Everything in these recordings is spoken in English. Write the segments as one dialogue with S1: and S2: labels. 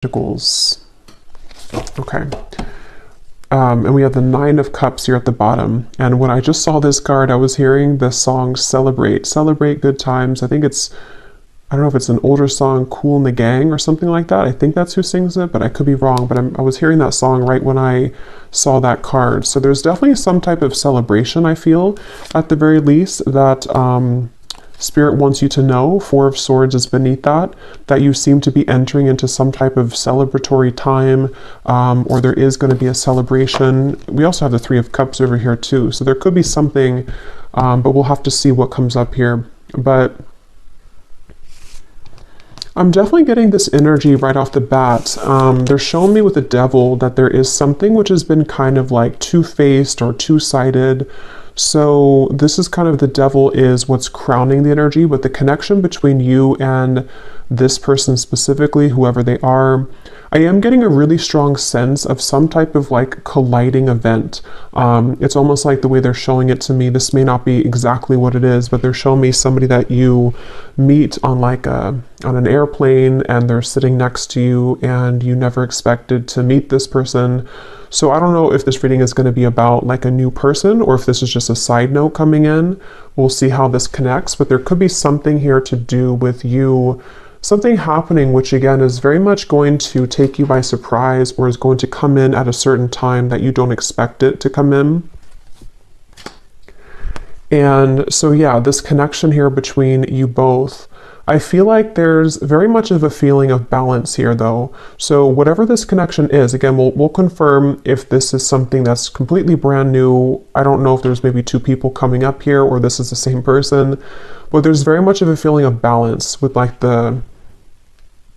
S1: Pentacles. Okay. And we have the Nine of Cups here at the bottom. And when I just saw this card, I was hearing the song Celebrate. Celebrate good times. I think it's, I don't know if it's an older song, Kool and the Gang or something like that. I think that's who sings it, but I could be wrong. But I was hearing that song right when I saw that card. So there's definitely some type of celebration, I feel, at the very least, that Spirit wants you to know. Four of Swords is beneath that you seem to be entering into some type of celebratory time, or there is going to be a celebration. We also have the Three of Cups over here too. So there could be something, but we'll have to see what comes up here. But I'm definitely getting this energy right off the bat. They're showing me with the Devil that there is something which has been kind of like two-faced or two-sided. So this is kind of, the Devil is what's crowning the energy, but the connection between you and this person specifically, whoever they are, I am getting a really strong sense of some type of like colliding event. It's almost like the way they're showing it to me. This may not be exactly what it is, but they're showing me somebody that you meet on like on an airplane, and they're sitting next to you and you never expected to meet this person. So I don't know if this reading is going to be about like a new person or if this is just a side note coming in. We'll see how this connects, but there could be something here to do with you, something happening which again is very much going to take you by surprise, or is going to come in at a certain time that you don't expect it to come in. And so yeah, this connection here between you both, I feel like there's very much of a feeling of balance here though. So whatever this connection is, again, we'll confirm if this is something that's completely brand new. I don't know if there's maybe two people coming up here or this is the same person, but there's very much of a feeling of balance with like the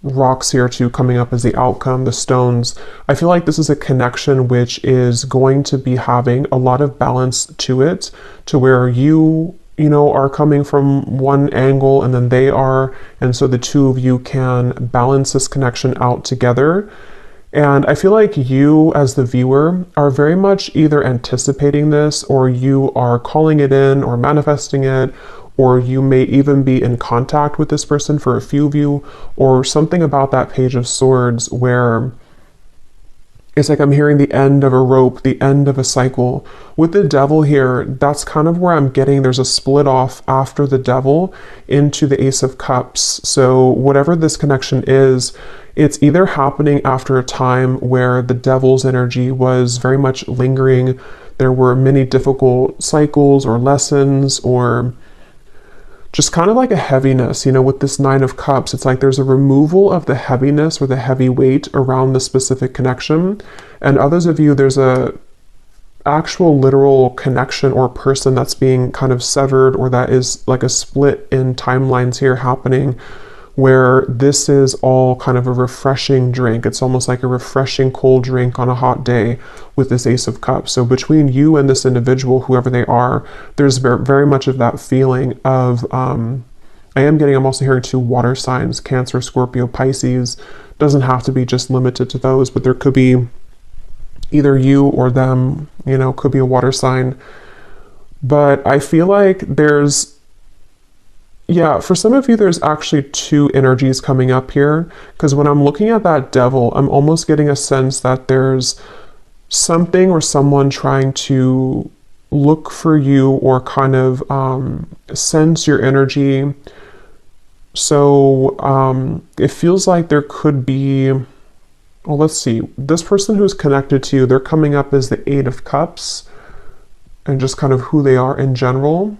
S1: rocks here too coming up as the outcome, the stones. I feel like this is a connection which is going to be having a lot of balance to it, to where you know, are coming from one angle and then they are, and so the two of you can balance this connection out together. And I feel like you as the viewer are very much either anticipating this, or you are calling it in or manifesting it, or you may even be in contact with this person for a few of you, or something about that Page of Swords where it's like I'm hearing the end of a rope, the end of a cycle. With the Devil here, that's kind of where I'm getting, there's a split off after the Devil into the Ace of Cups. So whatever this connection is, it's either happening after a time where the Devil's energy was very much lingering. There were many difficult cycles or lessons, or just kind of like a heaviness, you know, with this Nine of Cups. It's like there's a removal of the heaviness or the heavy weight around the specific connection. And others of you, there's a actual literal connection or person that's being kind of severed, or that is like a split in timelines here happening, where this is all kind of a refreshing drink. It's almost like a refreshing cold drink on a hot day with this Ace of Cups. So between you and this individual, whoever they are, there's very much of that feeling of, I'm also hearing two water signs, Cancer, Scorpio, Pisces. Doesn't have to be just limited to those, but there could be either you or them, you know, could be a water sign. But I feel like there's, yeah, for some of you, there's actually two energies coming up here, because when I'm looking at that Devil, I'm almost getting a sense that there's something or someone trying to look for you or kind of sense your energy. So it feels like there could be, well, let's see, this person who's connected to you, they're coming up as the Eight of Cups, and just kind of who they are in general.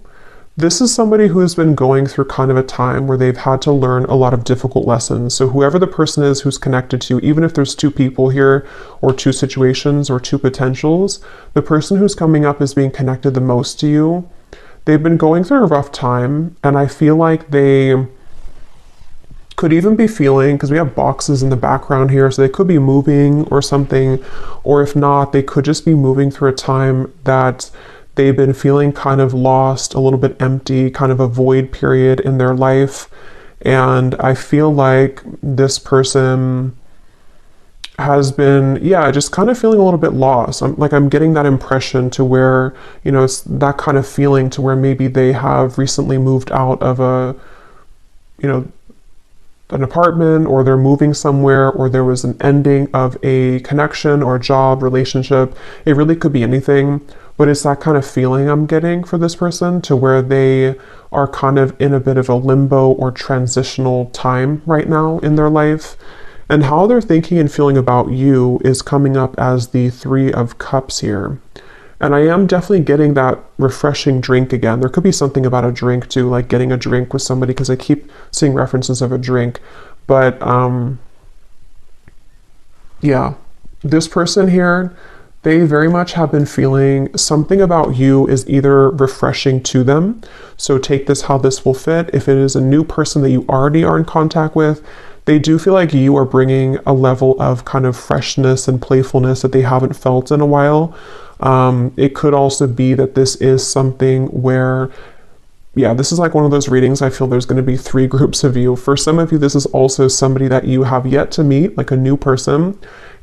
S1: This is somebody who's been going through kind of a time where they've had to learn a lot of difficult lessons. So whoever the person is who's connected to you, even if there's two people here or two situations or two potentials, the person who's coming up as being connected the most to you, they've been going through a rough time. And I feel like they could even be feeling, because we have boxes in the background here, so they could be moving or something, or if not, they could just be moving through a time that they've been feeling kind of lost, a little bit empty, kind of a void period in their life. And I feel like this person has been, yeah, just kind of feeling a little bit lost. I'm getting that impression to where, you know, it's that kind of feeling to where maybe they have recently moved out of a, you know, an apartment, or they're moving somewhere, or there was an ending of a connection or job, relationship. It really could be anything, but it's that kind of feeling I'm getting for this person, to where they are kind of in a bit of a limbo or transitional time right now in their life. And how they're thinking and feeling about you is coming up as the Three of Cups here. And I am definitely getting that refreshing drink again. There could be something about a drink too, like getting a drink with somebody, because I keep seeing references of a drink. But yeah, this person here, they very much have been feeling something about you is either refreshing to them. So take this how this will fit. If it is a new person that you already are in contact with, they do feel like you are bringing a level of kind of freshness and playfulness that they haven't felt in a while. It could also be that this is something where, yeah, this is like one of those readings. I feel there's going to be three groups of you. For some of you, this is also somebody that you have yet to meet, like a new person,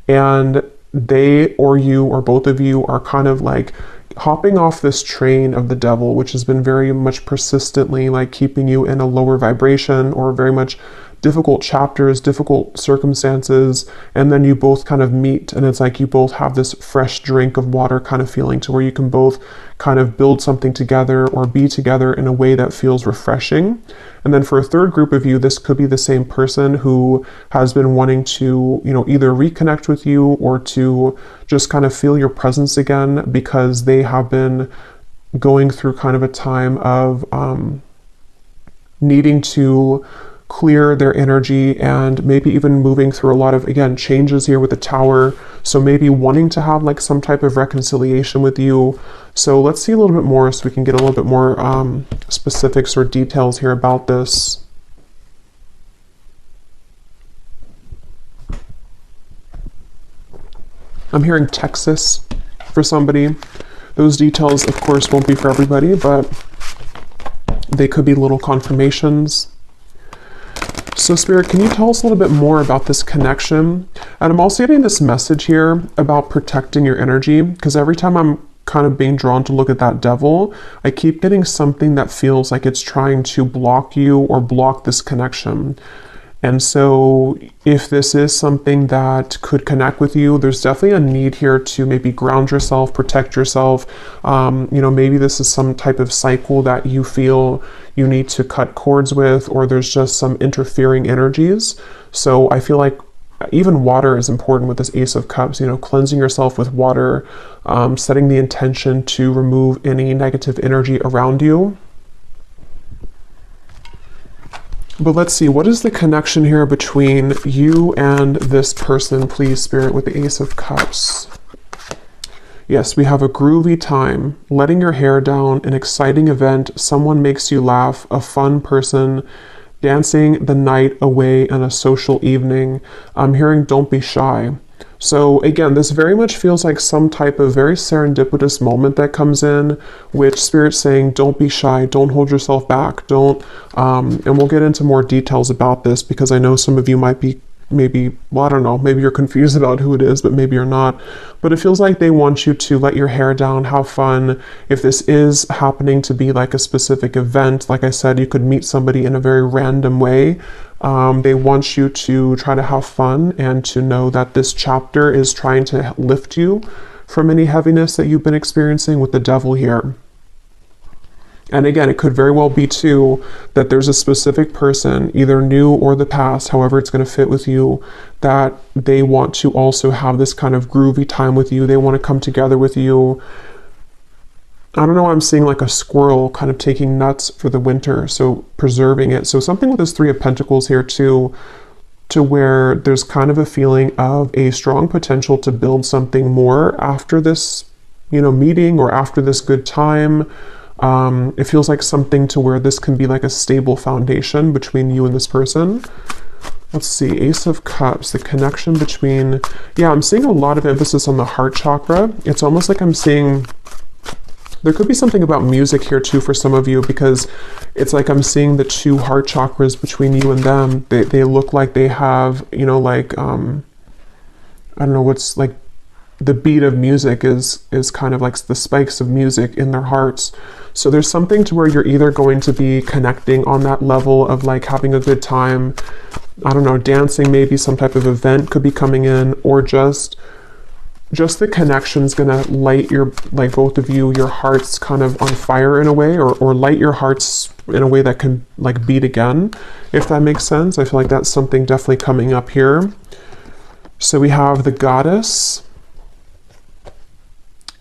S1: and they or you or both of you are kind of like hopping off this train of the devil, which has been very much persistently like keeping you in a lower vibration, or very much difficult chapters, difficult circumstances, and then you both kind of meet, and it's like you both have this fresh drink of water kind of feeling, to where you can both kind of build something together or be together in a way that feels refreshing. And then for a third group of you, this could be the same person who has been wanting to, you know, either reconnect with you or to just kind of feel your presence again, because they have been going through kind of a time of needing to clear their energy, and maybe even moving through a lot of, again, changes here with the Tower. So maybe wanting to have like some type of reconciliation with you. So let's see a little bit more, so we can get a little bit more specifics or details here about this. I'm hearing Texas for somebody. Those details, of course, won't be for everybody, but they could be little confirmations. So Spirit, can you tell us a little bit more about this connection? And I'm also getting this message here about protecting your energy, because every time I'm kind of being drawn to look at that devil, I keep getting something that feels like it's trying to block you or block this connection. And so if this is something that could connect with you, there's definitely a need here to maybe ground yourself, protect yourself. You know, maybe this is some type of cycle that you feel you need to cut cords with, or there's just some interfering energies. So I feel like even water is important with this Ace of Cups, you know, cleansing yourself with water, setting the intention to remove any negative energy around you. But let's see, what is the connection here between you and this person, please, Spirit, with the Ace of Cups? Yes, we have a groovy time, letting your hair down, an exciting event, someone makes you laugh, a fun person, dancing the night away, and a social evening. I'm hearing don't be shy. So again, this very much feels like some type of very serendipitous moment that comes in, which Spirit's saying, don't be shy, don't hold yourself back, don't, and we'll get into more details about this, because I know some of you might be maybe, well, I don't know, maybe you're confused about who it is, but maybe you're not. But it feels like they want you to let your hair down, have fun. If this is happening to be like a specific event, like I said, you could meet somebody in a very random way. They want you to try to have fun, and to know that this chapter is trying to lift you from any heaviness that you've been experiencing with the devil here. And again, it could very well be too that there's a specific person, either new or the past, however it's going to fit with you, that they want to also have this kind of groovy time with you. They want to come together with you. I don't know, I'm seeing like a squirrel kind of taking nuts for the winter, so preserving it. So something with this Three of Pentacles here too, to where there's kind of a feeling of a strong potential to build something more after this, you know, meeting, or after this good time. It feels like something to where this can be like a stable foundation between you and this person. Let's see, Ace of Cups, the connection between, yeah, I'm seeing a lot of emphasis on the heart chakra. It's almost like I'm seeing, there could be something about music here too for some of you, because it's like I'm seeing the two heart chakras between you and them. They look like they have, you know, like, I don't know what's like, the beat of music is kind of like the spikes of music in their hearts. So there's something to where you're either going to be connecting on that level of like having a good time, I don't know, dancing, maybe some type of event could be coming in, or just the connection's gonna light your, like both of you, your hearts kind of on fire in a way, or light your hearts in a way that can like beat again, if that makes sense. I feel like that's something definitely coming up here. So we have the Goddess,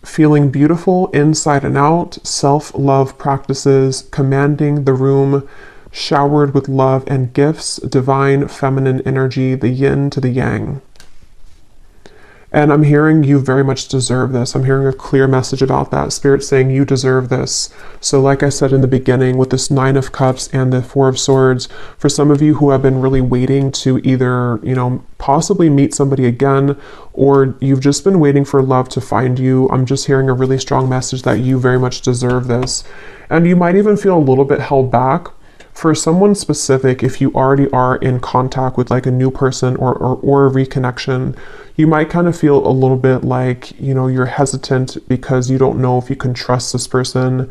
S1: feeling beautiful inside and out, self-love practices, commanding the room, showered with love and gifts, divine feminine energy, the yin to the yang. And I'm hearing you very much deserve this. I'm hearing a clear message about that. Spirit saying you deserve this. So like I said in the beginning, with this 9 of Cups and the 4 of Swords, for some of you who have been really waiting to either, you know, possibly meet somebody again, or you've just been waiting for love to find you, I'm just hearing a really strong message that you very much deserve this. And you might even feel a little bit held back. For someone specific, if you already are in contact with like a new person or a reconnection, you might kind of feel a little bit like, you know, you're hesitant because you don't know if you can trust this person.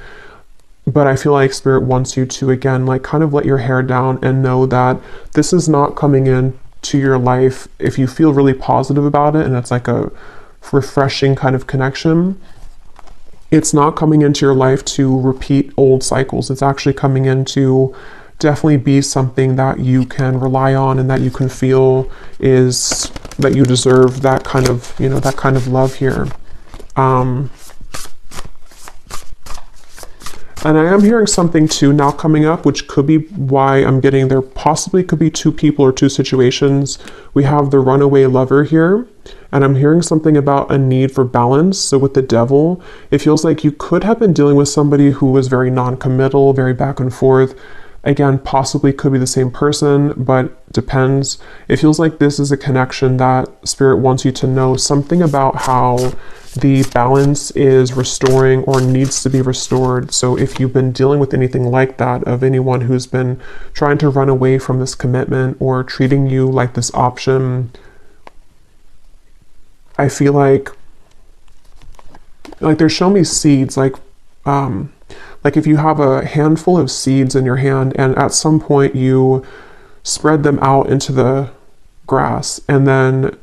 S1: But I feel like Spirit wants you to, again, like kind of let your hair down and know that this is not coming in to your life. If you feel really positive about it and it's like a refreshing kind of connection, it's not coming into your life to repeat old cycles. It's actually coming in to definitely be something that you can rely on and that you can feel is that you deserve that kind of, you know, that kind of love here. And I am hearing something too now coming up, which could be why I'm getting there possibly could be 2 people or 2 situations. We have the runaway lover here, and I'm hearing something about a need for balance. So with the Devil, it feels like you could have been dealing with somebody who was very non-committal, very back and forth. Again, possibly could be the same person, but depends. It feels like this is a connection that Spirit wants you to know something about how the balance is restoring or needs to be restored. So if you've been dealing with anything like that, of anyone who's been trying to run away from this commitment or treating you like this option, I feel like they're showing me seeds, like if you have a handful of seeds in your hand and at some point you spread them out into the grass, and then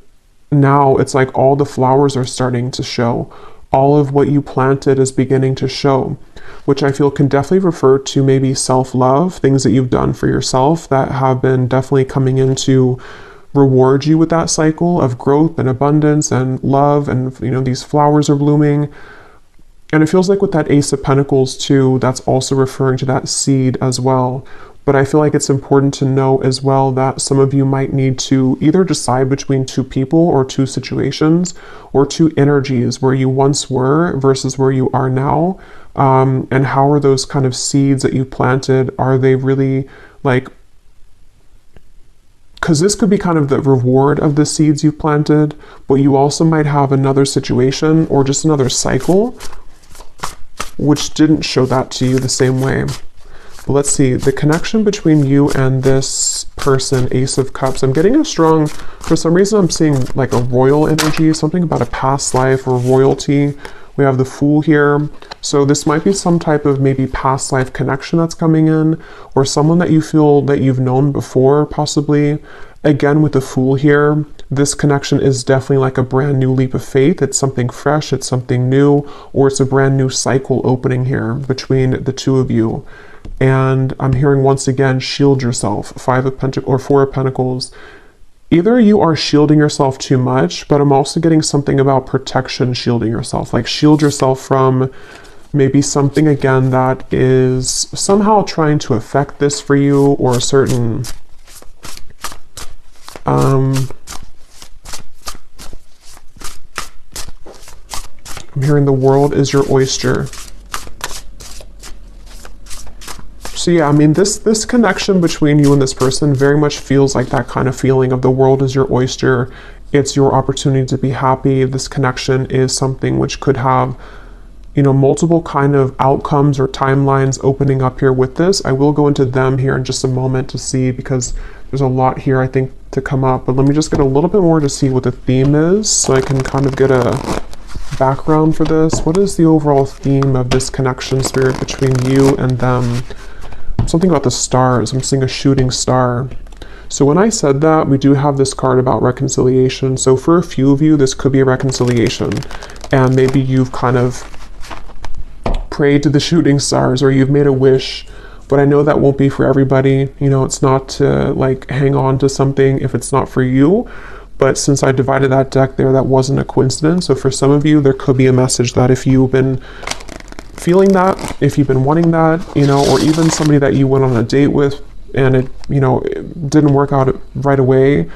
S1: now it's like all the flowers are starting to show. All of what you planted is beginning to show, which I feel can definitely refer to maybe self-love, things that you've done for yourself that have been definitely coming in to reward you with that cycle of growth and abundance and love, and you know, these flowers are blooming. And it feels like with that Ace of Pentacles too, that's also referring to that seed as well. But I feel like it's important to know as well that some of you might need to either decide between 2 people or 2 situations or 2 energies, where you once were versus where you are now. And how are those kind of seeds that you planted, are they really like, because this could be kind of the reward of the seeds you've planted, but you also might have another situation or just another cycle which didn't show that to you the same way. But let's see, the connection between you and this person, Ace of Cups. I'm getting a strong, for some reason I'm seeing like a royal energy, something about a past life or royalty. We have the Fool here. So this might be some type of maybe past life connection that's coming in, or someone that you feel that you've known before, possibly. Again, with the Fool here, this connection is definitely like a brand new leap of faith. It's something fresh, it's something new, or it's a brand new cycle opening here between the 2 of you. And I'm hearing once again, shield yourself. 5 of Pentacles or 4 of Pentacles. Either you are shielding yourself too much, but I'm also getting something about protection, shielding yourself. Like shield yourself from maybe something again that is somehow trying to affect this for you, or a certain I'm hearing the world is your oyster. So yeah, I mean, this connection between you and this person very much feels like that kind of feeling of the world is your oyster. It's your opportunity to be happy. This connection is something which could have, you know, multiple kind of outcomes or timelines opening up here with this. I will go into them here in just a moment to see, because there's a lot here I think to come up, but let me just get a little bit more to see what the theme is so I can kind of get a background for this. What is the overall theme of this connection, Spirit, between you and them? Something about the stars. I'm seeing a shooting star. So when I said that, we do have this card about reconciliation. So for a few of you, this could be a reconciliation. And maybe you've kind of prayed to the shooting stars, or you've made a wish. But I know that won't be for everybody. You know, it's not to like hang on to something if it's not for you. But since I divided that deck there, that wasn't a coincidence. So for some of you, there could be a message that if you've been feeling that, if you've been wanting that, you know, or even somebody that you went on a date with and it, you know, it didn't work out right away,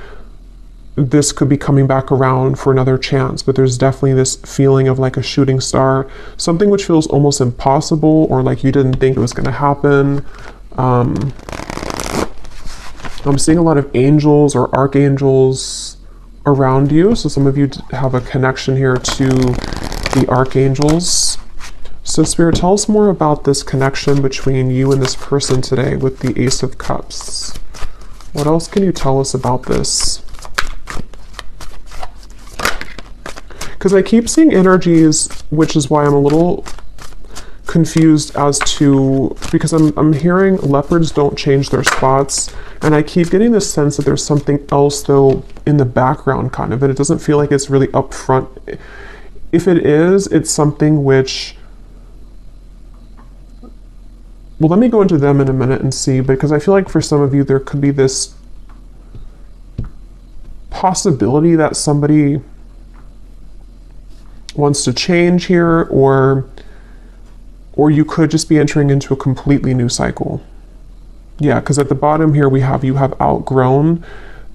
S1: this could be coming back around for another chance. But there's definitely this feeling of like a shooting star, something which feels almost impossible, or like you didn't think it was going to happen. I'm seeing a lot of angels or archangels around you. So some of you have a connection here to the archangels. So Spirit, tell us more about this connection between you and this person today with the Ace of Cups. What else can you tell us about this? Because I keep seeing energies, which is why I'm a little confused as to, because I'm hearing leopards don't change their spots, and I keep getting this sense that there's something else though in the background kind of, and it doesn't feel like it's really up front. If it is, it's something which, well, let me go into them in a minute and see, because I feel like for some of you there could be this possibility that somebody wants to change here, or you could just be entering into a completely new cycle. Yeah, because at the bottom here we have, you have outgrown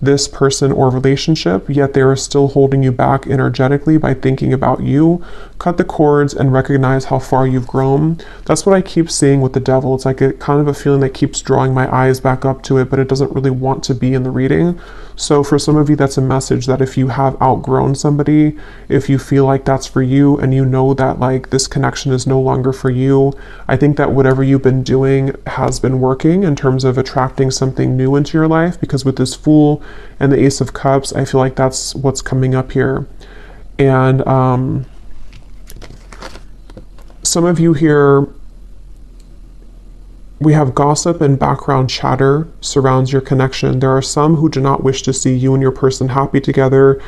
S1: this person or relationship, yet they are still holding you back energetically by thinking about you. Cut the cords and recognize how far you've grown. That's what I keep seeing with the devil. It's like a kind of a feeling that keeps drawing my eyes back up to it, but it doesn't really want to be in the reading. So for some of you, that's a message that if you have outgrown somebody, if you feel like that's for you and you know that like this connection is no longer for you, I think that whatever you've been doing has been working in terms of attracting something new into your life, because with this Fool and the Ace of Cups, I feel like that's what's coming up here. And some of you here, we have gossip and background chatter surrounds your connection. There are some who do not wish to see you and your person happy together.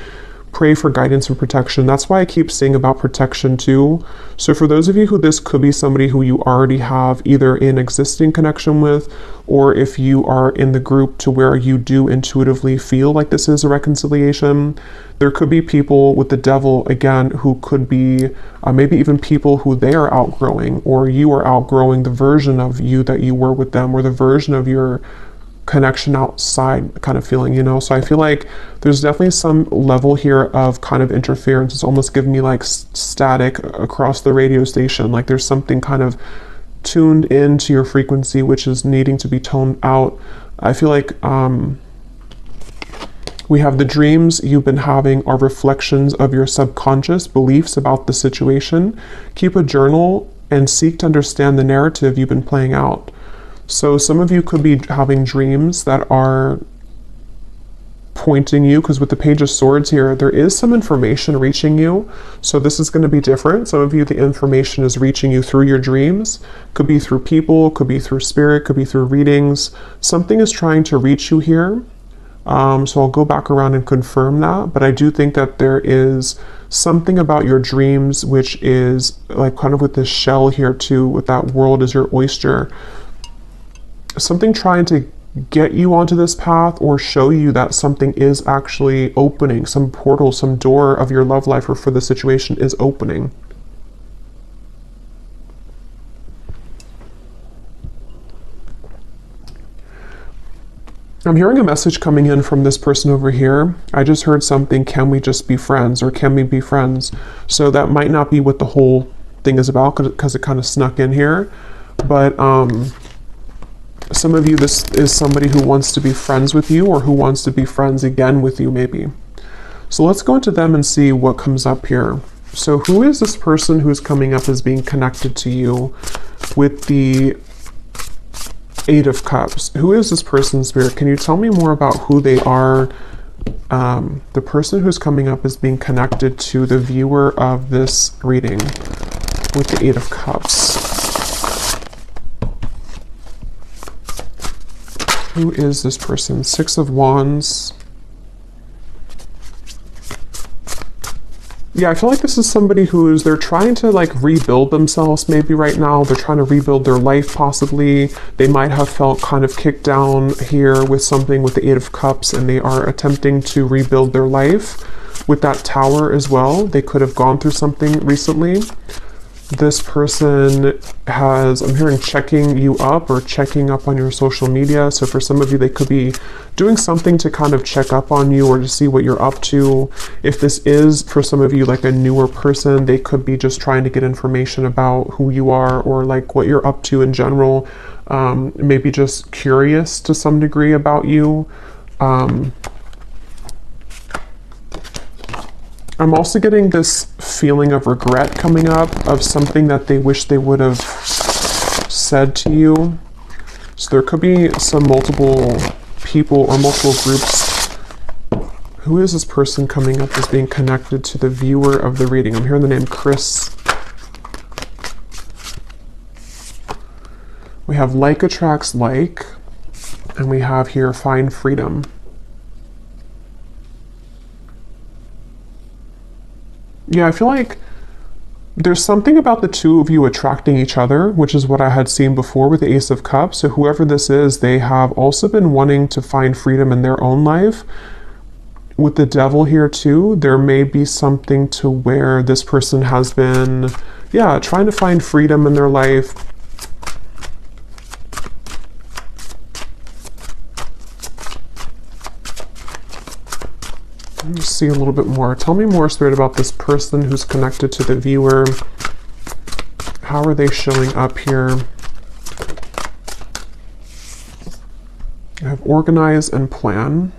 S1: Pray for guidance and protection. That's why I keep saying about protection too. So for those of you who this could be somebody who you already have either an existing connection with, or if you are in the group to where you do intuitively feel like this is a reconciliation, there could be people with the devil again who could be maybe even people who they are outgrowing, or you are outgrowing the version of you that you were with them, or the version of your connection outside kind of feeling, you know. So I feel like there's definitely some level here of kind of interference. It's almost giving me like static across the radio station, like there's something kind of tuned into your frequency which is needing to be toned out. I feel like we have the dreams you've been having are reflections of your subconscious beliefs about the situation. Keep a journal and seek to understand the narrative you've been playing out. So some of you could be having dreams that are pointing you, because with the Page of Swords here, there is some information reaching you. So this is going to be different. Some of you, the information is reaching you through your dreams. Could be through people, could be through spirit, could be through readings. Something is trying to reach you here. So I'll go back around and confirm that. But I do think that there is something about your dreams, which is like kind of with this shell here too, with that world as your oyster. Something trying to get you onto this path or show you that something is actually opening, some portal, some door of your love life or for the situation is opening. I'm hearing a message coming in from this person over here. I just heard something, can we just be friends, or can we be friends? So that might not be what the whole thing is about, because it kind of snuck in here. But some of you, this is somebody who wants to be friends with you, or who wants to be friends again with you maybe. So let's go into them and see what comes up here. So who is this person who's coming up as being connected to you with the Eight of Cups. Who is this person, Spirit? Can you tell me more about who they are? The person who's coming up is being connected to the viewer of this reading with the Eight of Cups. Who is this person? Six of Wands. Yeah, I feel like this is somebody they're trying to like rebuild themselves maybe right now. They're trying to rebuild their life possibly. They might have felt kind of kicked down here with something with the Eight of Cups, and they are attempting to rebuild their life with that Tower as well. They could have gone through something recently. This person I'm hearing checking you up or checking up on your social media. So for some of you, they could be doing something to kind of check up on you or to see what you're up to. If this is, for some of you, like a newer person, they could be just trying to get information about who you are or like what you're up to in general. Maybe just curious to some degree about you. I'm also getting this feeling of regret coming up of something that they wish they would have said to you. So there could be some multiple people or multiple groups. Who is this person coming up as being connected to the viewer of the reading? I'm hearing the name Chris. We have like attracts like, and we have here find freedom. Yeah, I feel like there's something about the two of you attracting each other, which is what I had seen before with the Ace of Cups. So whoever this is, they have also been wanting to find freedom in their own life. With the Devil here too, there may be something to where this person has been, trying to find freedom in their life. Let's see a little bit more. Tell me more, Spirit, about this person who's connected to the viewer. How are they showing up here? I have organize and plan.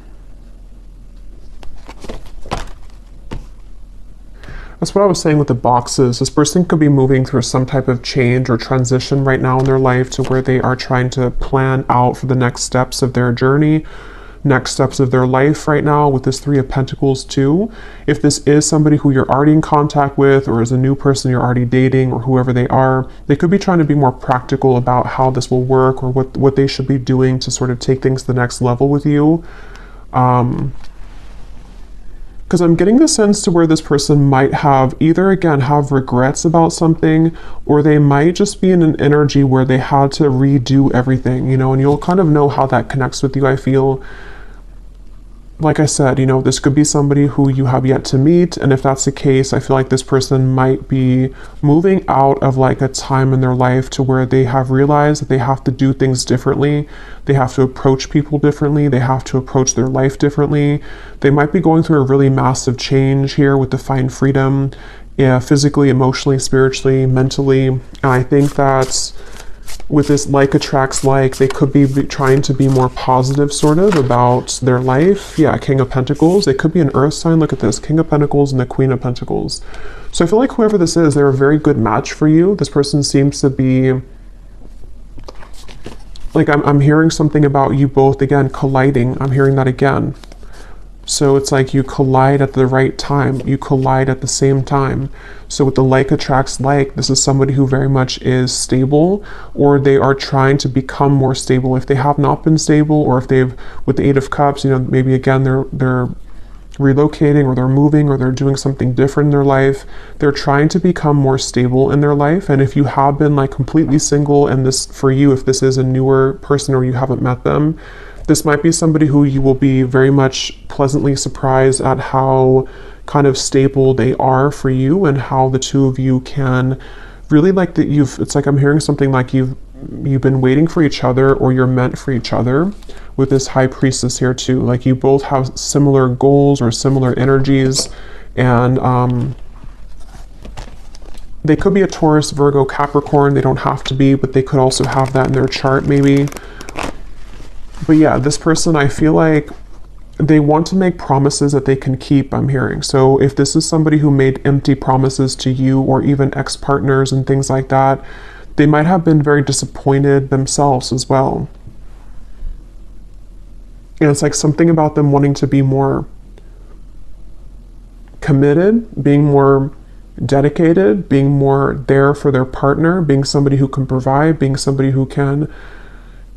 S1: That's what I was saying with the boxes. This person could be moving through some type of change or transition right now in their life to where they are trying to plan out for the next steps of their journey, next steps of their life right now with this Three of Pentacles too. If this is somebody who you're already in contact with or is a new person you're already dating or whoever they are, they could be trying to be more practical about how this will work or what they should be doing to sort of take things to the next level with you. Because I'm getting the sense to where this person might have either, again, have regrets about something, or they might just be in an energy where they had to redo everything, and you'll kind of know how that connects with you, I feel. Like I said, this could be somebody who you have yet to meet, and if that's the case, I feel like this person might be moving out of like a time in their life to where they have realized that they have to do things differently. They have to approach people differently. They have to approach their life differently. They might be going through a really massive change here with the find freedom, physically, emotionally, spiritually, mentally. And I think that's with this like attracts like, they could be trying to be more positive sort of about their life. Yeah, King of Pentacles. They could be an earth sign. Look at this, King of Pentacles and the Queen of Pentacles. So I feel like whoever this is, they're a very good match for you. This person seems to be like, I'm hearing something about you both, again, colliding. I'm hearing that again. So it's like you collide at the right time. You collide at the same time. So with the like attracts like, this is somebody who very much is stable, or they are trying to become more stable. If they have not been stable, or if they've, with the Eight of Cups, maybe again, they're relocating, or they're moving, or they're doing something different in their life. They're trying to become more stable in their life. And if you have been like completely single, and this for you, if this is a newer person or you haven't met them, this might be somebody who you will be very much pleasantly surprised at how kind of stable they are for you, and how the two of you can really like that it's like I'm hearing something like you've been waiting for each other, or you're meant for each other with this High Priestess here too. Like you both have similar goals or similar energies, and they could be a Taurus, Virgo, Capricorn. They don't have to be, but they could also have that in their chart maybe. But yeah, this person, I feel like they want to make promises that they can keep, I'm hearing. So if this is somebody who made empty promises to you, or even ex-partners and things like that, they might have been very disappointed themselves as well. And it's like something about them wanting to be more committed, being more dedicated, being more there for their partner, being somebody who can provide, being somebody who can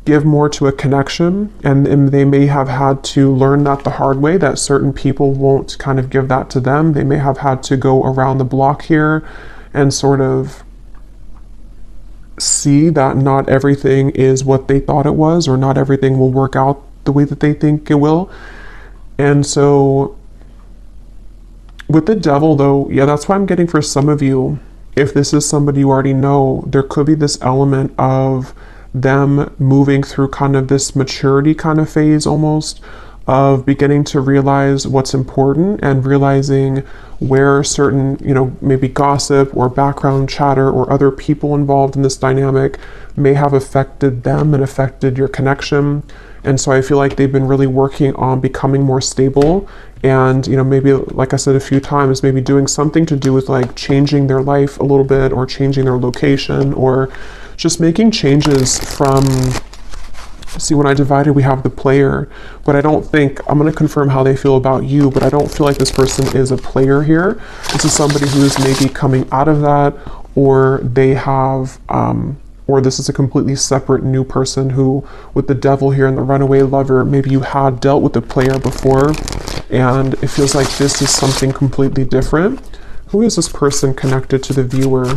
S1: give more to a connection. And they may have had to learn that the hard way, that certain people won't kind of give that to them. They may have had to go around the block here and sort of see that not everything is what they thought it was, or not everything will work out the way that they think it will. And so with the devil though, yeah, that's why I'm getting for some of you, if this is somebody you already know, there could be this element of them moving through kind of this maturity kind of phase almost, of beginning to realize what's important and realizing where certain, maybe gossip or background chatter or other people involved in this dynamic may have affected them and affected your connection. And so I feel like they've been really working on becoming more stable and, maybe, like I said a few times, maybe doing something to do with like changing their life a little bit, or changing their location, or just making changes from, see, when I divided, we have the player, but I don't think, I'm going to confirm how they feel about you, but I don't feel like this person is a player here. This is somebody who is maybe coming out of that, or they have, or this is a completely separate new person who, with the devil here and the runaway lover, maybe you had dealt with the player before, and it feels like this is something completely different. Who is this person connected to the viewer?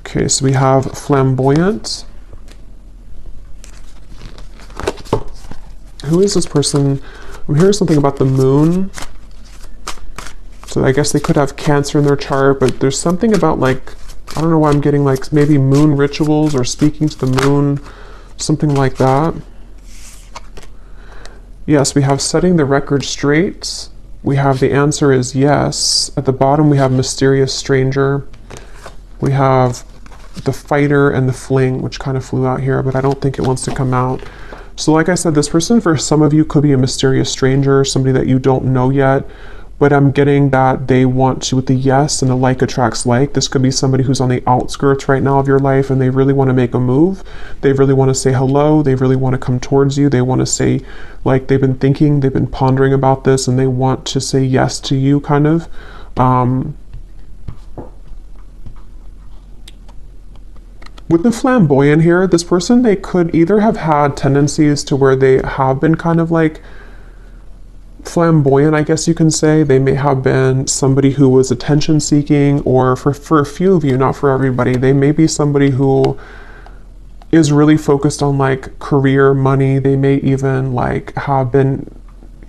S1: Okay, so we have flamboyant. Who is this person? I'm hearing something about the moon. So I guess they could have Cancer in their chart, but there's something about like, I don't know why I'm getting like maybe moon rituals or speaking to the moon, something like that. Yes, we have setting the record straight. We have the answer is yes. At the bottom we have mysterious stranger. We have the fighter and the fling, which kind of flew out here, but I don't think it wants to come out. So like I said, this person for some of you could be a mysterious stranger, somebody that you don't know yet, but I'm getting that they want to, with the yes and the like attracts like, this could be somebody who's on the outskirts right now of your life and they really want to make a move. They really want to say hello. They really want to come towards you. They want to say, like, they've been thinking, they've been pondering about this, and they want to say yes to you, kind of. With the flamboyant here, this person, they could either have had tendencies to where they have been kind of like flamboyant, I guess you can say. They may have been somebody who was attention seeking, or for a few of you, not for everybody, they may be somebody who is really focused on like career, money. They may even like have been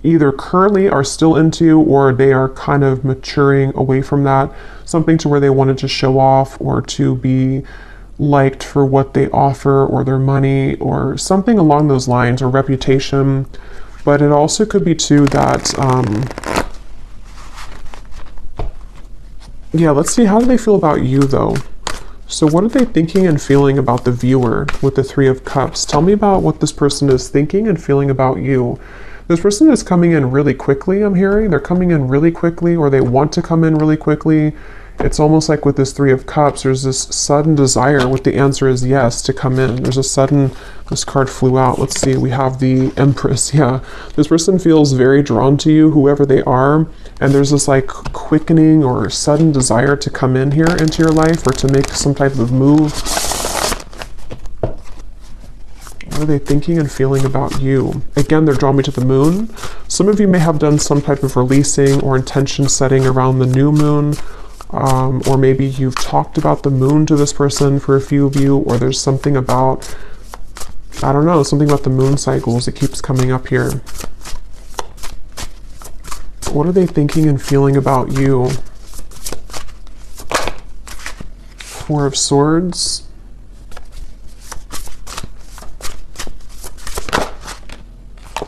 S1: either currently are still into, or they are kind of maturing away from that, something to where they wanted to show off or to be liked for what they offer, or their money, or something along those lines, or reputation. But it also could be too that, yeah, let's see, how do they feel about you though? So what are they thinking and feeling about the viewer with the Three of Cups? Tell me about what this person is thinking and feeling about you. This person is coming in really quickly, I'm hearing. They're coming in really quickly, or they want to come in really quickly. It's almost like with this Three of Cups, there's this sudden desire, with the answer is yes, to come in. There's a sudden, this card flew out. Let's see, we have the Empress. Yeah, this person feels very drawn to you, whoever they are. And there's this like quickening or sudden desire to come in here into your life, or to make some type of move. What are they thinking and feeling about you? Again, they're drawing me to the moon. Some of you may have done some type of releasing or intention setting around the new moon. Or maybe you've talked about the moon to this person for a few of you, or there's something about, I don't know, something about the moon cycles. It keeps coming up here. What are they thinking and feeling about you? Four of Swords.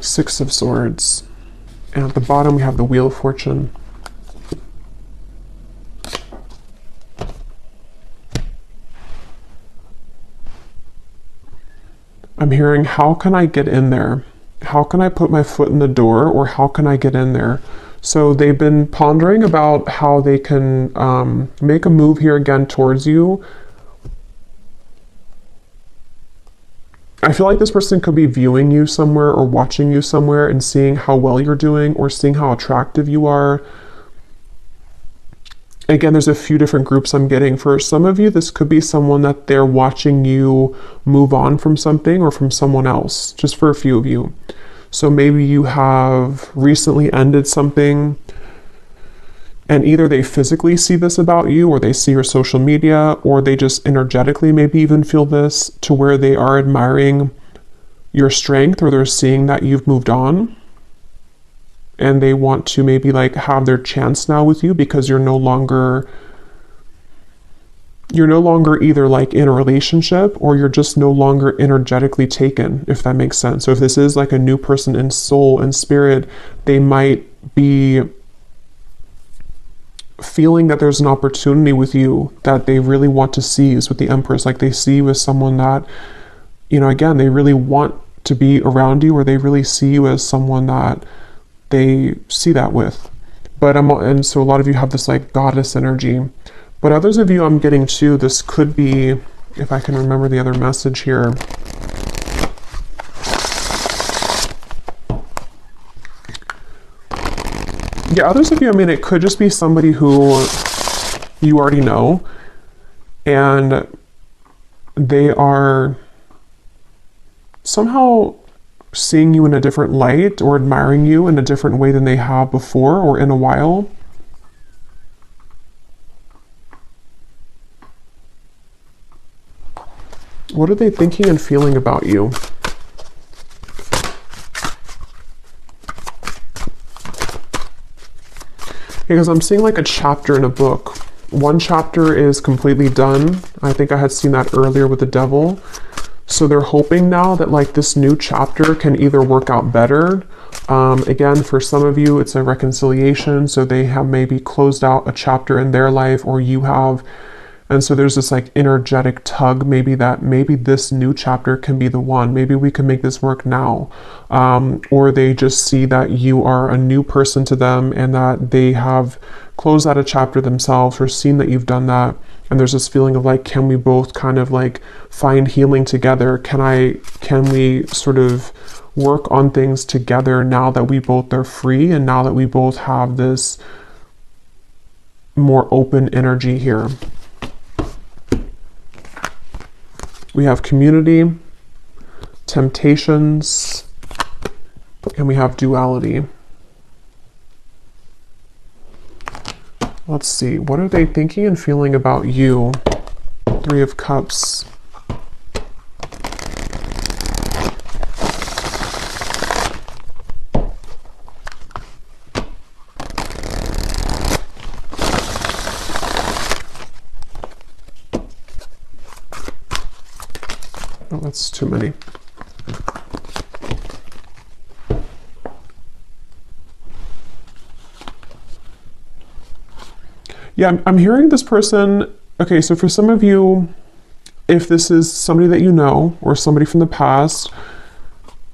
S1: Six of Swords. And at the bottom we have the Wheel of Fortune. I'm hearing, how can I get in there? How can I put my foot in the door, or how can I get in there? So they've been pondering about how they can make a move here again towards you. I feel like this person could be viewing you somewhere or watching you somewhere and seeing how well you're doing or seeing how attractive you are. Again, there's a few different groups I'm getting. For some of you, this could be someone that they're watching you move on from something or from someone else, just for a few of you. So maybe you have recently ended something, and either they physically see this about you, or they see your social media, or they just energetically maybe even feel this to where they are admiring your strength, or they're seeing that you've moved on. And they want to maybe like have their chance now with you because you're no longer either like in a relationship, or you're just no longer energetically taken, if that makes sense. So if this is like a new person in soul and spirit, they might be feeling that there's an opportunity with you that they really want to seize with the Empress. Like they see you as someone that, you know, again, they really want to be around you, or they really see you as someone that they see that with. And so a lot of you have this like goddess energy, but others of you I'm getting too, this could be, if I can remember the other message here. Yeah, others of you, I mean, it could just be somebody who you already know, and they are somehow seeing you in a different light or admiring you in a different way than they have before or in a while. What are they thinking and feeling about you? Because I'm seeing like a chapter in a book. One chapter is completely done. I think I had seen that earlier with the Devil. So they're hoping now that like this new chapter can either work out better. Again, for some of you, it's a reconciliation. So they have maybe closed out a chapter in their life, or you have. And so there's this like energetic tug, maybe this new chapter can be the one. Maybe we can make this work now. Or they just see that you are a new person to them, and that they have closed out a chapter themselves, or seen that you've done that. And there's this feeling of like, can we both kind of like find healing together? Can we sort of work on things together now that we both are free, and now that we both have this more open energy here? We have community, temptations, and we have duality. Let's see, what are they thinking and feeling about you? Three of Cups. Oh, that's too many. Yeah, I'm hearing this person. Okay, so for some of you, if this is somebody that you know or somebody from the past,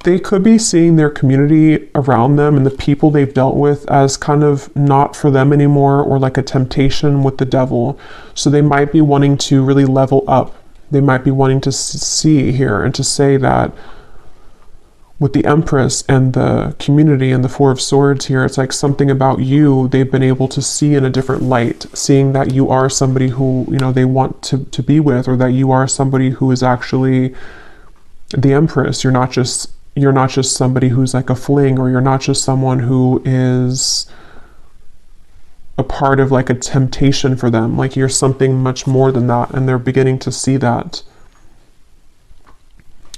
S1: they could be seeing their community around them and the people they've dealt with as kind of not for them anymore, or like a temptation with the Devil. So they might be wanting to really level up. They might be wanting to see here and to say that with the Empress and the community and the Four of Swords here, it's like something about you they've been able to see in a different light, seeing that you are somebody who, you know, they want to be with, or that you are somebody who is actually the Empress. You're not just somebody who's like a fling, or you're not just someone who is a part of like a temptation for them. Like you're something much more than that, and they're beginning to see that.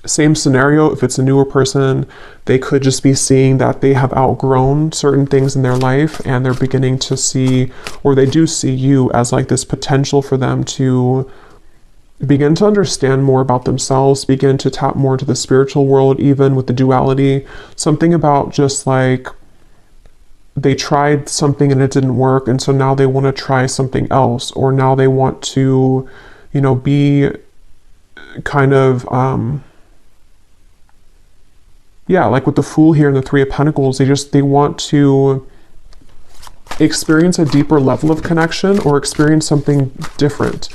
S1: Same scenario, if it's a newer person, they could just be seeing that they have outgrown certain things in their life, and they're beginning to see, or they do see you as like this potential for them to begin to understand more about themselves, begin to tap more into the spiritual world, even with the duality. Something about just like they tried something and it didn't work, and so now they want to try something else, or now they want to, you know, be kind of yeah, like with the Fool here and the Three of Pentacles, they want to experience a deeper level of connection, or experience something different.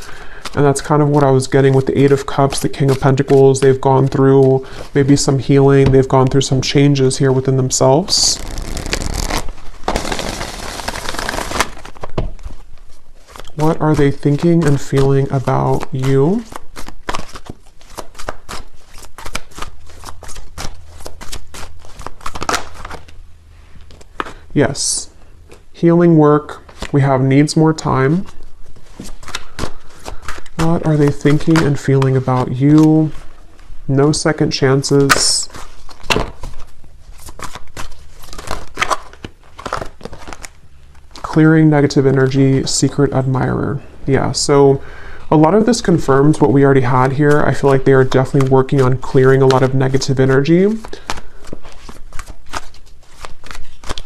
S1: And that's kind of what I was getting with the Eight of Cups, the King of Pentacles. They've gone through maybe some healing. They've gone through some changes here within themselves. What are they thinking and feeling about you? Yes. Healing work. We have needs more time. What are they thinking and feeling about you? No second chances. Clearing negative energy, secret admirer. Yeah, so a lot of this confirms what we already had here. I feel like they are definitely working on clearing a lot of negative energy.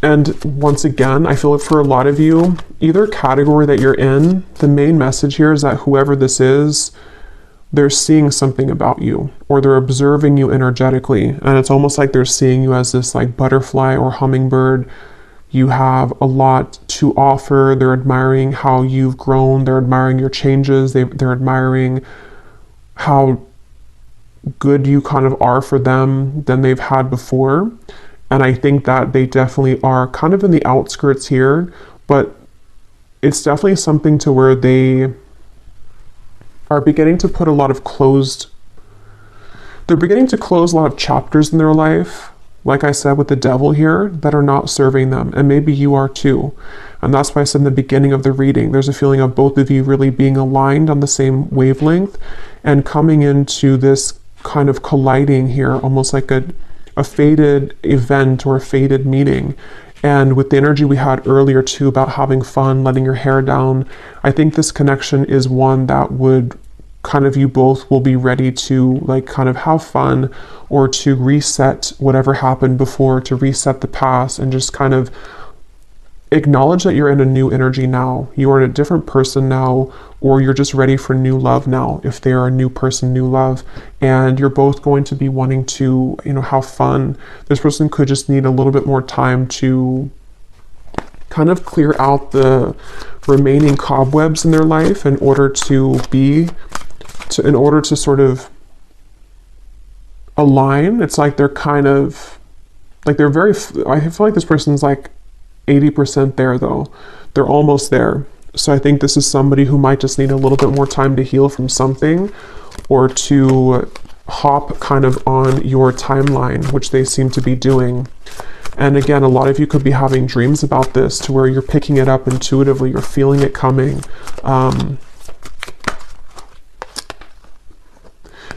S1: And once again, I feel like for a lot of you, either category that you're in, the main message here is that whoever this is, they're seeing something about you, or they're observing you energetically. And it's almost like they're seeing you as this like butterfly or hummingbird. You have a lot to offer. They're admiring how you've grown. They're admiring your changes. They're admiring how good you kind of are for them than they've had before. And I think that they definitely are kind of in the outskirts here, but it's definitely something to where they are beginning to put a lot of they're beginning to close a lot of chapters in their life, like I said with the Devil here, that are not serving them. And maybe you are too. And that's why I said in the beginning of the reading, there's a feeling of both of you really being aligned on the same wavelength and coming into this kind of colliding here, almost like a fated event or a fated meeting. And with the energy we had earlier too about having fun, letting your hair down, I think this connection is one that would kind of, you both will be ready to like kind of have fun or to reset whatever happened before, to reset the past and just kind of acknowledge that you're in a new energy now. You are a different person now, or you're just ready for new love now. If they are a new person, new love, and you're both going to be wanting to, have fun. This person could just need a little bit more time to kind of clear out the remaining cobwebs in their life in order to sort of align. It's like they're kind of like I feel like this person's like 80% there though. They're almost there. So I think this is somebody who might just need a little bit more time to heal from something, or to hop kind of on your timeline, which they seem to be doing. And again, a lot of you could be having dreams about this to where you're picking it up intuitively, you're feeling it coming.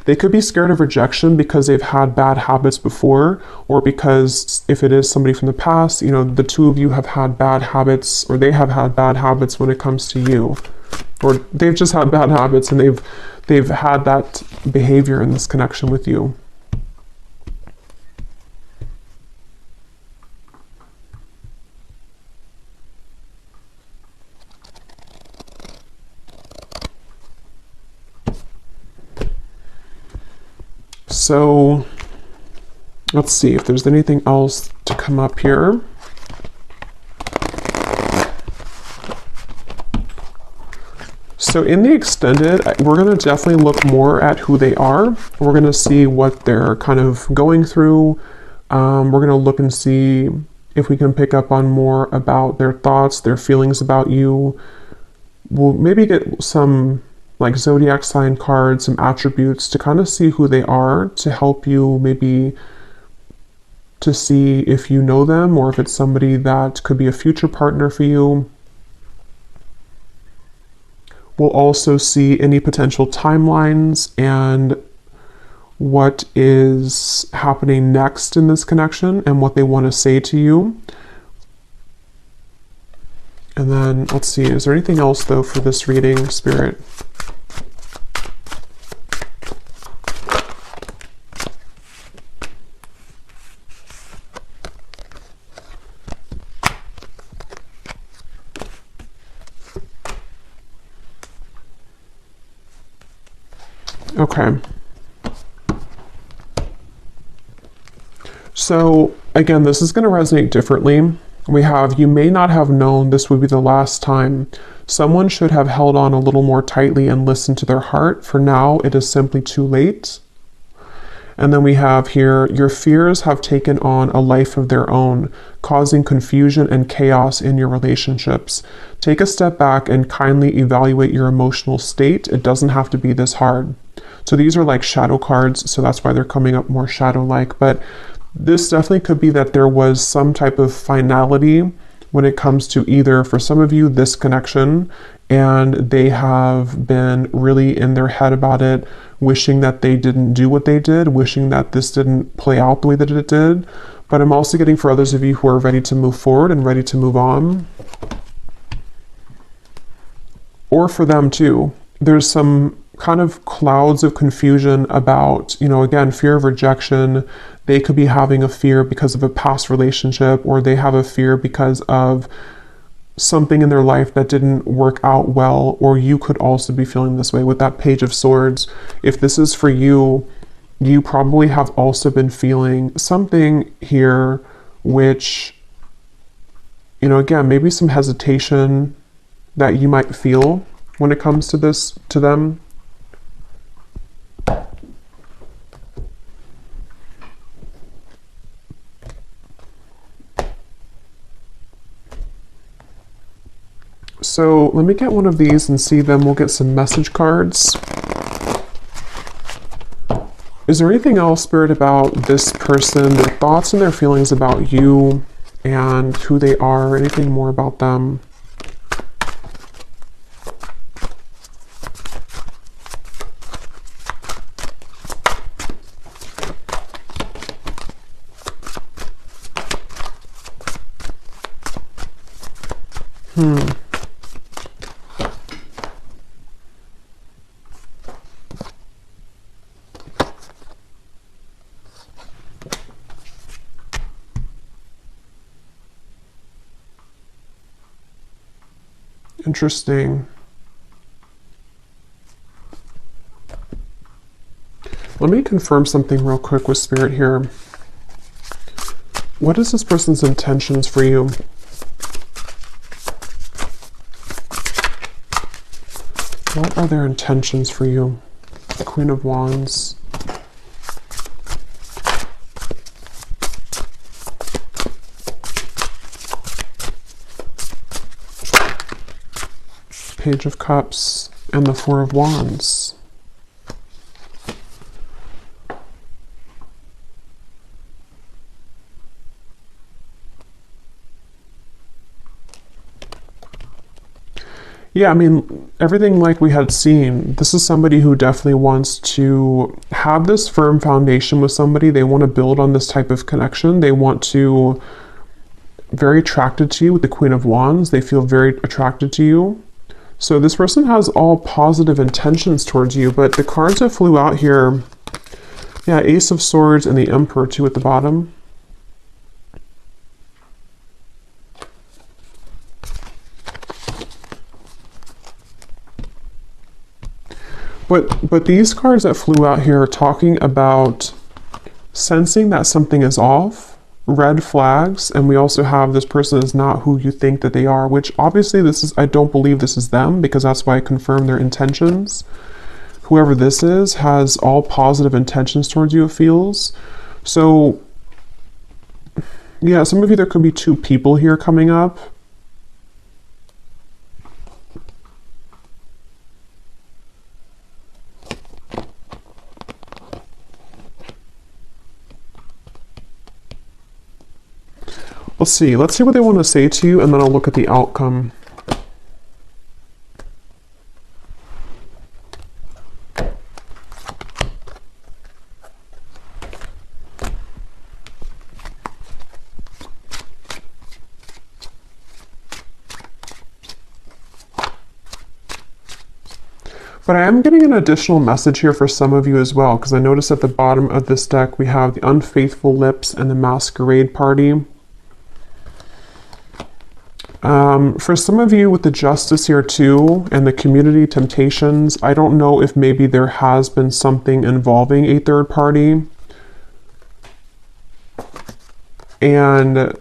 S1: They could be scared of rejection because they've had bad habits before, or because if it is somebody from the past, the two of you have had bad habits, or they have had bad habits when it comes to you, or they've just had bad habits and they've had that behavior in this connection with you. So let's see if there's anything else to come up here. So in the extended, we're going to definitely look more at who they are. We're going to see what they're kind of going through. We're going to look and see if we can pick up on more about their thoughts, their feelings about you. We'll maybe get some like zodiac sign cards, some attributes to kind of see who they are, to help you maybe to see if you know them or if it's somebody that could be a future partner for you. We'll also see any potential timelines and what is happening next in this connection and what they want to say to you. And then let's see, is there anything else though for this reading, Spirit? Okay. So again, this is going to resonate differently We have, you may not have known this would be the last time. Someone should have held on a little more tightly and listened to their heart. For now, it is simply too late. And then we have here, your fears have taken on a life of their own, causing confusion and chaos in your relationships. Take a step back and kindly evaluate your emotional state. It doesn't have to be this hard. So these are like shadow cards, so that's why they're coming up more shadow-like. But this definitely could be that there was some type of finality when it comes to either, for some of you, this connection, and they have been really in their head about it, wishing that they didn't do what they did, wishing that this didn't play out the way that it did. But I'm also getting for others of you who are ready to move forward and ready to move on. Or for them too. There's some kind of clouds of confusion about, again, fear of rejection. They could be having a fear because of a past relationship, or they have a fear because of something in their life that didn't work out well, or you could also be feeling this way with that Page of Swords. If this is for you, you probably have also been feeling something here, which, again, maybe some hesitation that you might feel when it comes to this, to them. So let me get one of these and see them. We'll get some message cards. Is there anything else, Spirit, about this person, their thoughts and their feelings about you and who they are? Anything more about them? Interesting. Let me confirm something real quick with Spirit here. What is this person's intentions for you? What are their intentions for you? Queen of Wands. Page of Cups and the Four of Wands. Yeah, I mean, everything like we had seen, this is somebody who definitely wants to have this firm foundation with somebody. They want to build on this type of connection. They want to, very attracted to you with the Queen of Wands. They feel very attracted to you. So this person has all positive intentions towards you, but the cards that flew out here, yeah, Ace of Swords and the Emperor too at the bottom. But these cards that flew out here are talking about sensing that something is off, red flags, and we also have this person is not who you think that they are, which obviously this is, I don't believe this is them, because that's why I confirm their intentions. Whoever this is has all positive intentions towards you, it feels. So, yeah, some of you, there could be two people here coming up. Let's see what they want to say to you, and then I'll look at the outcome. But I am getting an additional message here for some of you as well, because I noticed at the bottom of this deck we have the Unfaithful Lips and the Masquerade Party. For some of you with the Justice here too, and the Community Temptations, I don't know if maybe there has been something involving a third party. And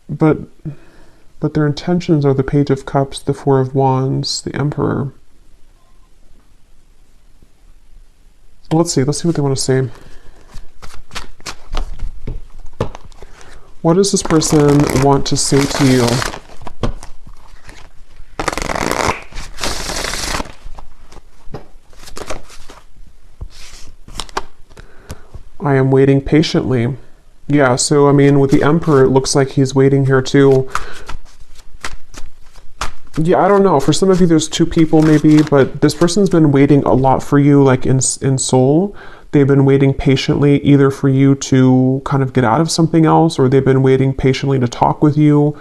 S1: But their intentions are the Page of Cups, the Four of Wands, the Emperor. Let's see what they want to say. What does this person want to say to you? I am waiting patiently. Yeah, so I mean, with the Emperor, it looks like he's waiting here too. Yeah, I don't know. For some of you, there's two people maybe, but this person's been waiting a lot for you, like in soul. They've been waiting patiently either for you to kind of get out of something else, or they've been waiting patiently to talk with you.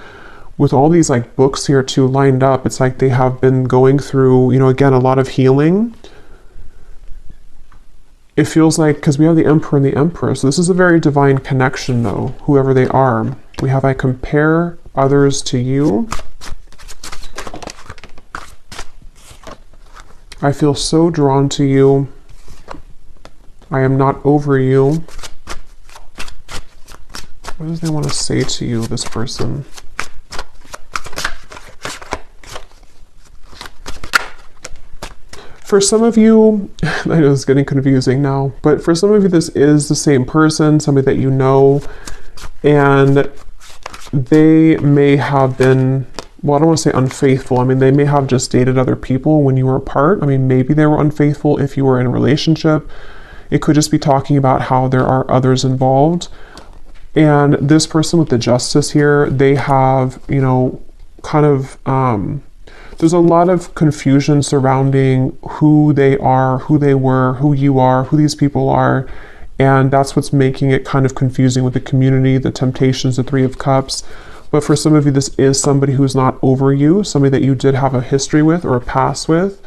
S1: With all these like books here too lined up, it's like they have been going through, you know, again, a lot of healing. It feels like, because we have the Emperor and the Empress, so this is a very divine connection though, whoever they are. We have, I compare others to you. I feel so drawn to you. I am not over you. What does they want to say to you, this person? For some of you, I know it's getting confusing now, but for some of you, this is the same person, somebody that you know, and they may have been, well, I don't want to say unfaithful. I mean, they may have just dated other people when you were apart. I mean, maybe they were unfaithful if you were in a relationship. It could just be talking about how there are others involved. And this person with the Justice here, they have, you know, kind of, there's a lot of confusion surrounding who they are, who they were, who you are, who these people are. And that's what's making it kind of confusing with the community, the temptations, the Three of Cups. But for some of you, this is somebody who's not over you, somebody that you did have a history with or a past with.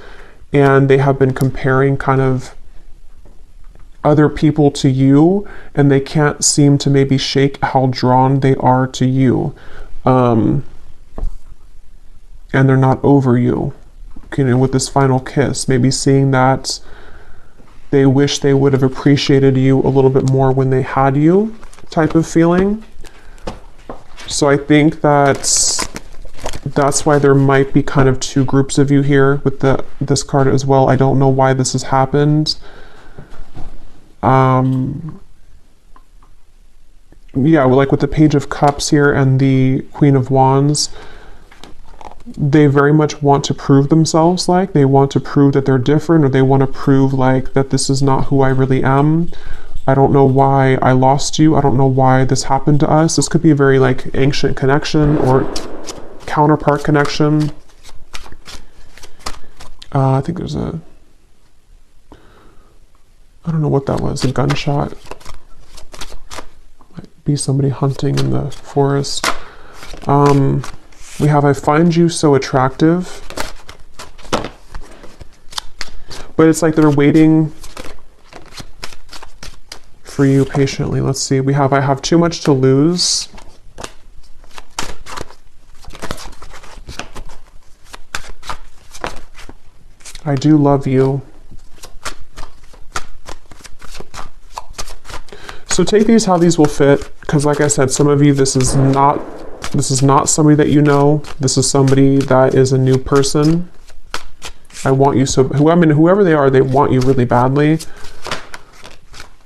S1: And they have been comparing kind of other people to you, and they can't seem to maybe shake how drawn they are to you. And they're not over you. You know, with this final kiss, maybe seeing that they wish they would have appreciated you a little bit more when they had you, type of feeling. So I think that's why there might be kind of two groups of you here with this card as well. I don't know why this has happened. Yeah, like with the Page of Cups here and the Queen of Wands, they very much want to prove themselves, like they want to prove that they're different, or they want to prove like that this is not who I really am. I don't know why I lost you. I don't know why this happened to us. This could be a very like ancient connection or counterpart connection. I think there's I don't know what that was, a gunshot. Might be somebody hunting in the forest. We have, I find you so attractive. But it's like they're waiting for you patiently. Let's see, we have, I have too much to lose. I do love you. So take these how these will fit, because like I said, some of you, this is not somebody that you know. This is somebody that is a new person. I want you so, whoever they are, they want you really badly.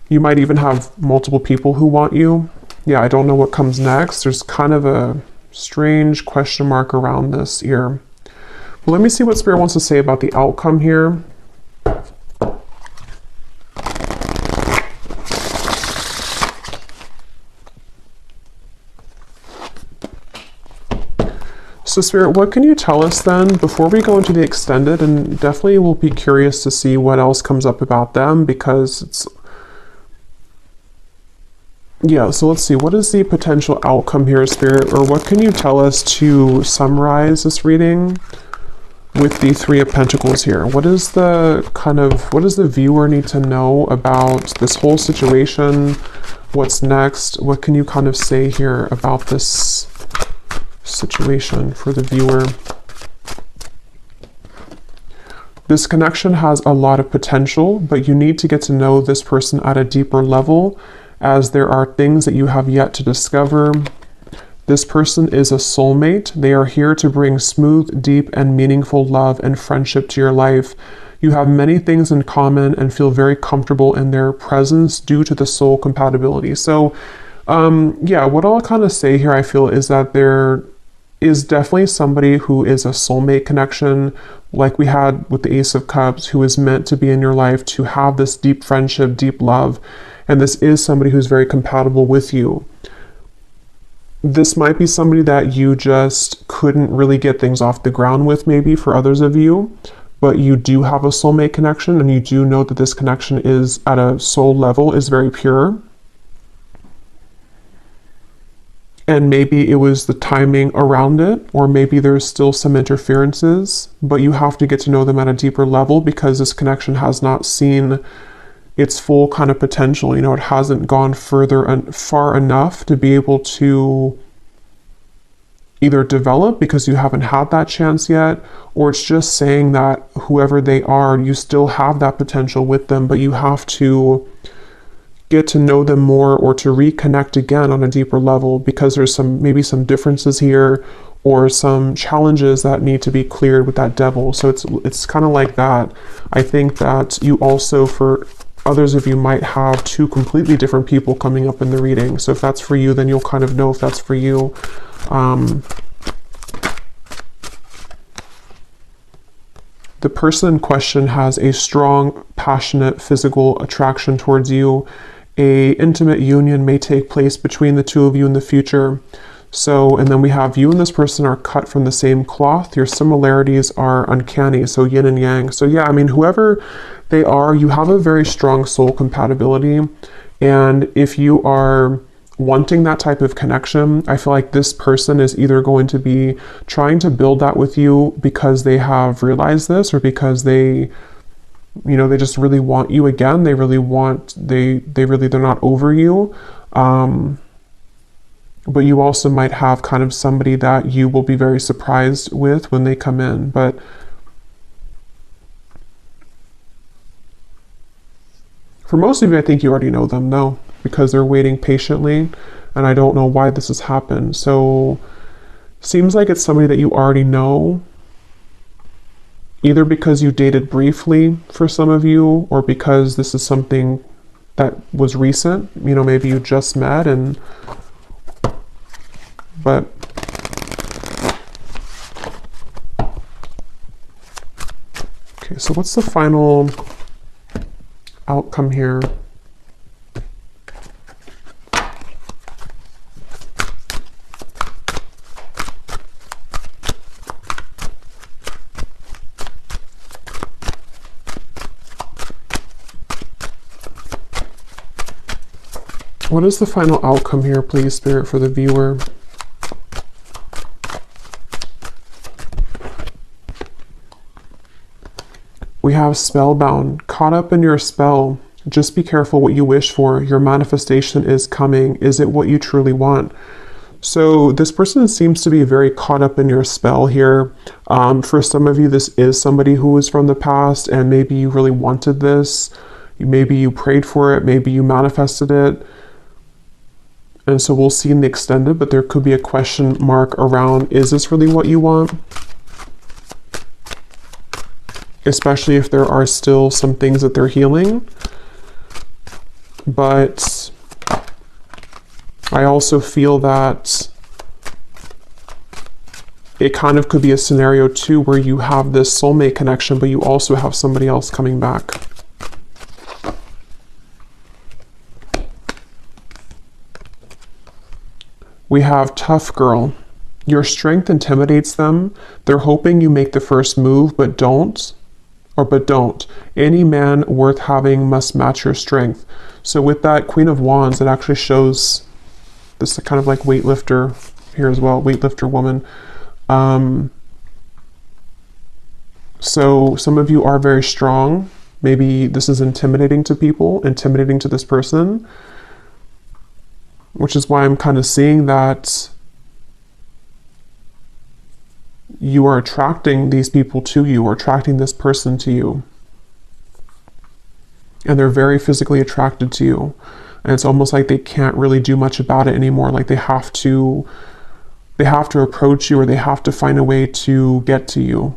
S1: You might even have multiple people who want you. Yeah, I don't know what comes next. There's kind of a strange question mark around this here. Well, let me see what Spirit wants to say about the outcome here. So Spirit, what can you tell us then before we go into the extended? And definitely we'll be curious to see what else comes up about them, because it's, yeah, so let's see. What is the potential outcome here, Spirit? Or what can you tell us to summarize this reading with the Three of Pentacles here? What is the what does the viewer need to know about this whole situation? What's next? What can you kind of say here about this situation for the viewer? This connection has a lot of potential, but you need to get to know this person at a deeper level, as there are things that you have yet to discover This person is a soulmate. They are here to bring smooth, deep, and meaningful love and friendship to your life. You have many things in common and feel very comfortable in their presence due to the soul compatibility. So, yeah, what I'll kind of say here, I feel, is that there is definitely somebody who is a soulmate connection, like we had with the Ace of Cups, who is meant to be in your life to have this deep friendship, deep love. And this is somebody who's very compatible with you. This might be somebody that you just couldn't really get things off the ground with, maybe for others of you, but you do have a soulmate connection, and you do know that this connection is at a soul level, is very pure. And maybe it was the timing around it, or maybe there's still some interferences, but you have to get to know them at a deeper level because this connection has not seen its full kind of potential. You know, it hasn't gone further and far enough to be able to either develop because you haven't had that chance yet, or it's just saying that whoever they are, you still have that potential with them, but you have to get to know them more or to reconnect again on a deeper level because there's maybe some differences here or some challenges that need to be cleared with that devil. So it's kind of like that. I think that you also, for others of you, might have two completely different people coming up in the reading. So if that's for you, then you'll kind of know if that's for you. The person in question has a strong, passionate, physical attraction towards you. A intimate union may take place between the two of you in the future. So, and then we have you and this person are cut from the same cloth. Your similarities are uncanny, so yin and yang. So yeah, I mean, whoever they are, you have a very strong soul compatibility. And if you are wanting that type of connection, I feel like this person is either going to be trying to build that with you because they have realized this, or because they, you know, they just really want you again. They're not over you. But you also might have kind of somebody that you will be very surprised with when they come in. But for most of you, I think you already know them, though, because they're waiting patiently, and I don't know why this has happened. So seems like it's somebody that you already know, either because you dated briefly for some of you, or because this is something that was recent. You know, maybe you just met, but okay, so what's the final outcome here? What is the final outcome here, please, Spirit, for the viewer? We have spellbound, caught up in your spell. Just be careful what you wish for. Your manifestation is coming. Is it what you truly want? So this person seems to be very caught up in your spell here. For some of you, this is somebody who is from the past, and maybe you really wanted this. Maybe you prayed for it. Maybe you manifested it. And so we'll see in the extended, but there could be a question mark around, is this really what you want? Especially if there are still some things that they're healing. But I also feel that it kind of could be a scenario too where you have this soulmate connection, but you also have somebody else coming back. We have tough girl. Your strength intimidates them. They're hoping you make the first move, but don't. Any man worth having must match your strength. So with that Queen of Wands, it actually shows this kind of like weightlifter here as well, weightlifter woman. So some of you are very strong. Maybe this is intimidating to people, intimidating to this person, which is why I'm kind of seeing that you are attracting these people to you, or attracting this person to you. And they're very physically attracted to you. And it's almost like they can't really do much about it anymore. Like they have to they have to approach you or they have to find a way to get to you.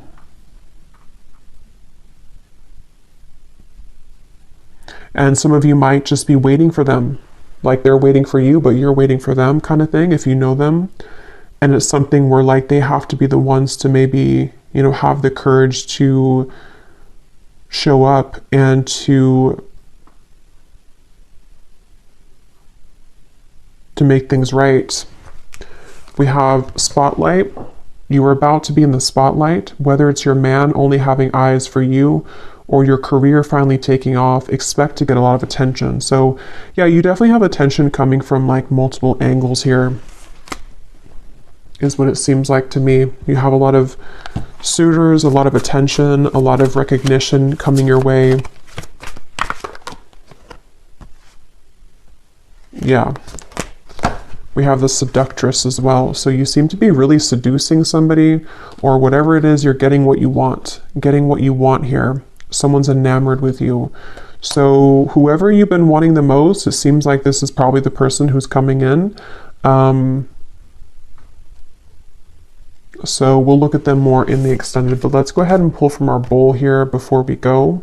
S1: And some of you might just be waiting for them, like they're waiting for you, but you're waiting for them kind of thing, if you know them. And it's something where like they have to be the ones to maybe, you know, have the courage to show up and to make things right. We have spotlight. You are about to be in the spotlight, whether it's your man only having eyes for you or your career finally taking off. Expect to get a lot of attention. So yeah, you definitely have attention coming from like multiple angles here, is what it seems like to me. You have a lot of suitors, a lot of attention, a lot of recognition coming your way. Yeah. We have the seductress as well. So you seem to be really seducing somebody, or whatever it is, you're getting what you want. Getting what you want here. Someone's enamored with you. So whoever you've been wanting the most, it seems like this is probably the person who's coming in. So we'll look at them more in the extended, but let's go ahead and pull from our bowl here before we go.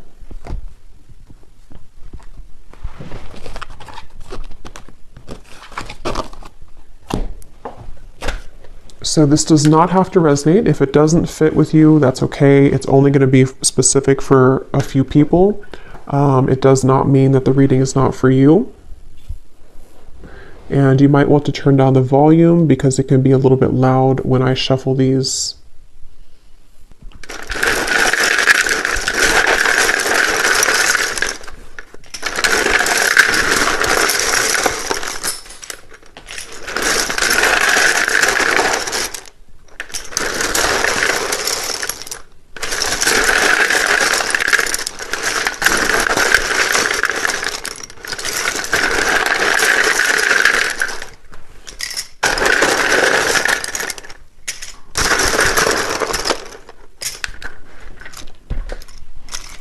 S1: So this does not have to resonate. If it doesn't fit with you, that's okay. It's only going to be specific for a few people. It does not mean that the reading is not for you. And you might want to turn down the volume because it can be a little bit loud when I shuffle these.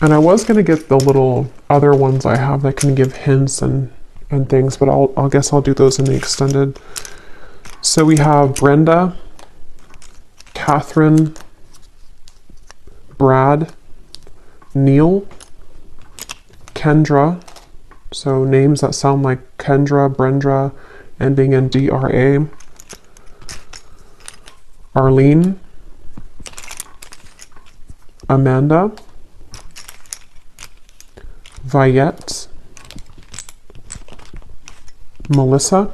S1: And I was going to get the little other ones I have that can give hints and things, but I guess I'll do those in the extended. So we have Brenda, Catherine, Brad, Neil, Kendra. So names that sound like Kendra, Brenda, ending in DRA. Arlene, Amanda, Viette, Melissa,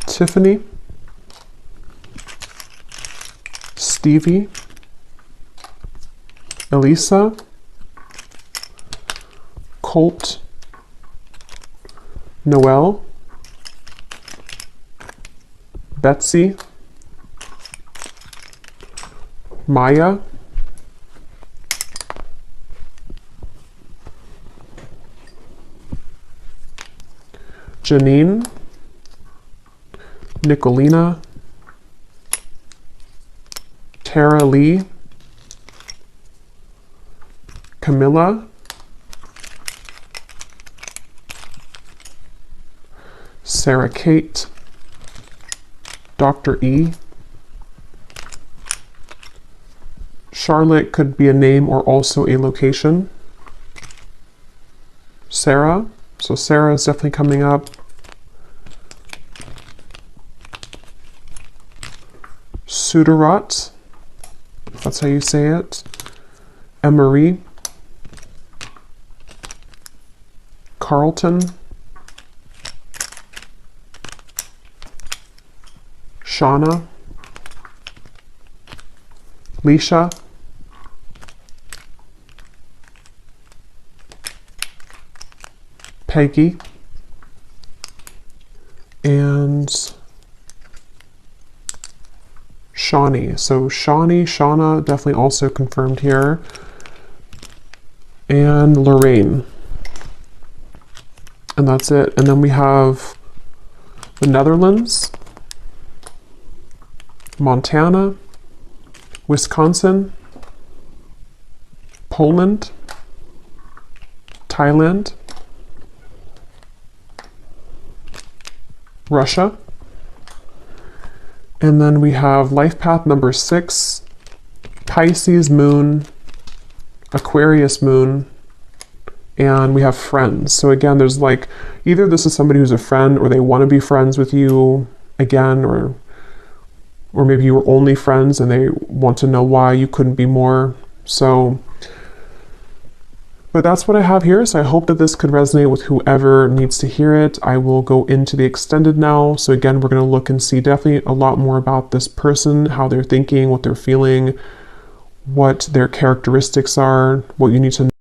S1: Tiffany, Stevie, Elisa, Colt, Noelle, Betsy, Maya, Janine, Nicolina, Tara Lee, Camilla, Sarah Kate, Dr. E. Charlotte could be a name or also a location. Sarah. So Sarah is definitely coming up. Sudarat, if that's how you say it. Emery. Carlton. Shauna. Leisha. Peggy, and Shawnee. So Shawnee, Shauna, definitely also confirmed here. And Lorraine. And that's it. And then we have the Netherlands, Montana, Wisconsin, Poland, Thailand, Russia, And then we have life path number 6, Pisces moon, Aquarius moon, and we have friends. So again, there's like, either this is somebody who's a friend or they want to be friends with you again, or maybe you were only friends and they want to know why you couldn't be more. So, but that's what I have here. So I hope that this could resonate with whoever needs to hear it. I will go into the extended now. So again, we're going to look and see definitely a lot more about this person, how they're thinking, what they're feeling, what their characteristics are, what you need to know